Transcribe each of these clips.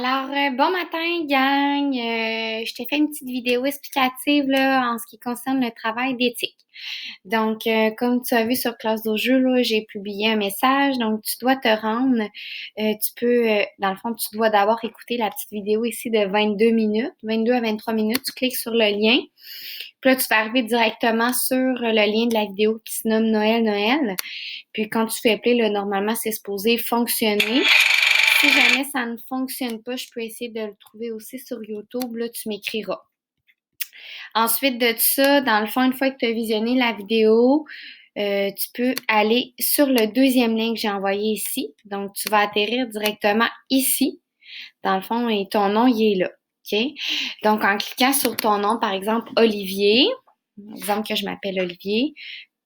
Alors, bon matin, gang. Je t'ai fait une petite vidéo explicative là, en ce qui concerne le travail d'éthique. Donc, comme tu as vu sur Classe Dojo, là, j'ai publié un message. Donc, tu dois te rendre. Tu peux, dans le fond, tu dois d'abord écouter la petite vidéo ici de 22 minutes, 22 à 23 minutes. Tu cliques sur le lien. Puis là, tu vas arriver directement sur le lien de la vidéo qui se nomme Noël, Noël. Puis quand tu fais play, là, normalement, c'est supposé fonctionner. Si jamais ça ne fonctionne pas, je peux essayer de le trouver aussi sur YouTube. Là, tu m'écriras. Ensuite de ça, dans le fond, une fois que tu as visionné la vidéo, tu peux aller sur le deuxième lien que j'ai envoyé ici. Donc, tu vas atterrir directement ici. Dans le fond, et ton nom, il est là. OK? Donc, en cliquant sur ton nom, par exemple, Olivier, exemple que je m'appelle Olivier,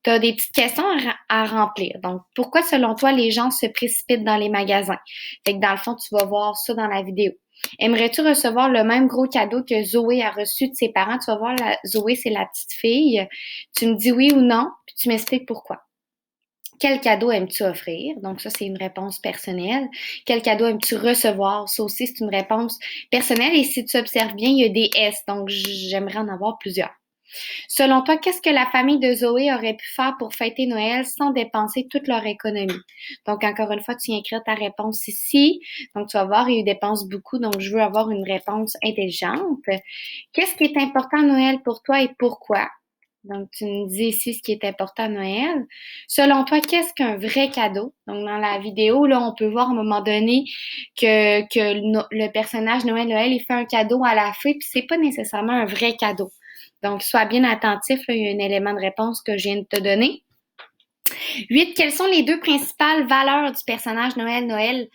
tu as des petites questions à remplir. Donc, pourquoi, selon toi, les gens se précipitent dans les magasins? Fait que dans le fond, tu vas voir ça dans la vidéo. Aimerais-tu recevoir le même gros cadeau que Zoé a reçu de ses parents? Tu vas voir, Zoé, c'est la petite fille. Tu me dis oui ou non, puis tu m'expliques pourquoi. Quel cadeau aimes-tu offrir? Donc, ça, c'est une réponse personnelle. Quel cadeau aimes-tu recevoir? Ça aussi, c'est une réponse personnelle. Et si tu observes bien, il y a des S. Donc, j'aimerais en avoir plusieurs. Selon toi, qu'est-ce que la famille de Zoé aurait pu faire pour fêter Noël sans dépenser toute leur économie? Donc, encore une fois, tu viens écrire ta réponse ici. Donc, tu vas voir, ils dépensent beaucoup. Donc, je veux avoir une réponse intelligente. Qu'est-ce qui est important à Noël pour toi et pourquoi? Donc, tu me dis ici ce qui est important à Noël. Selon toi, qu'est-ce qu'un vrai cadeau? Donc, dans la vidéo, là, on peut voir à un moment donné que le personnage Noël, il fait un cadeau à la fée, puis c'est pas nécessairement un vrai cadeau. Donc, sois bien attentif, là, il y a un élément de réponse que je viens de te donner. 8. Quelles sont les deux principales valeurs du personnage Noël?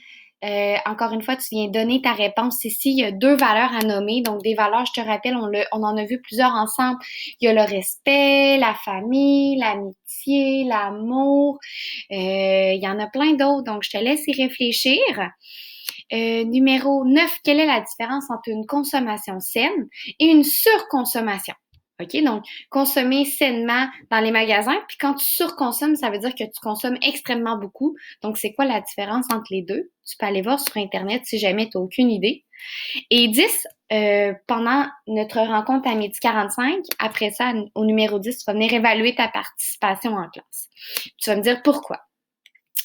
Encore une fois, tu viens donner ta réponse ici. Il y a deux valeurs à nommer. Donc, des valeurs, je te rappelle, on en a vu plusieurs ensemble. Il y a le respect, la famille, l'amitié, l'amour. Il y en a plein d'autres. Donc, je te laisse y réfléchir. Numéro 9, quelle est la différence entre une consommation saine et une surconsommation? OK? Donc, consommer sainement dans les magasins, puis quand tu surconsommes, ça veut dire que tu consommes extrêmement beaucoup. Donc, c'est quoi la différence entre les deux? Tu peux aller voir sur Internet si jamais tu n'as aucune idée. Et 10, pendant notre rencontre à 12h45, après ça, au numéro 10, tu vas venir évaluer ta participation en classe. Tu vas me dire pourquoi.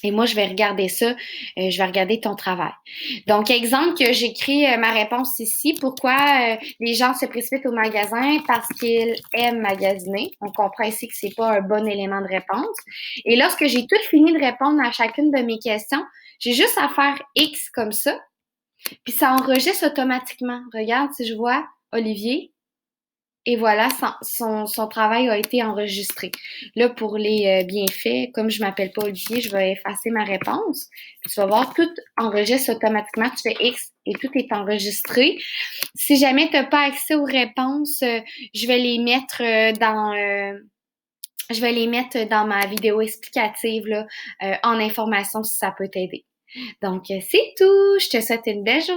Et moi, je vais regarder ça, je vais regarder ton travail. Donc, exemple que j'écris ma réponse ici. Pourquoi les gens se précipitent au magasin? Parce qu'ils aiment magasiner. On comprend ici que c'est pas un bon élément de réponse. Et lorsque j'ai tout fini de répondre à chacune de mes questions, j'ai juste à faire X comme ça, puis ça enregistre automatiquement. Regarde, si je vois Olivier, et voilà, son travail a été enregistré. Là, pour les bienfaits, comme je m'appelle pas Olivier, je vais effacer ma réponse. Puis tu vas voir, tout enregistre automatiquement. Tu fais X et tout est enregistré. Si jamais tu n'as pas accès aux réponses, je vais les mettre dans ma vidéo explicative là, en information si ça peut t'aider. Donc, c'est tout. Je te souhaite une belle journée.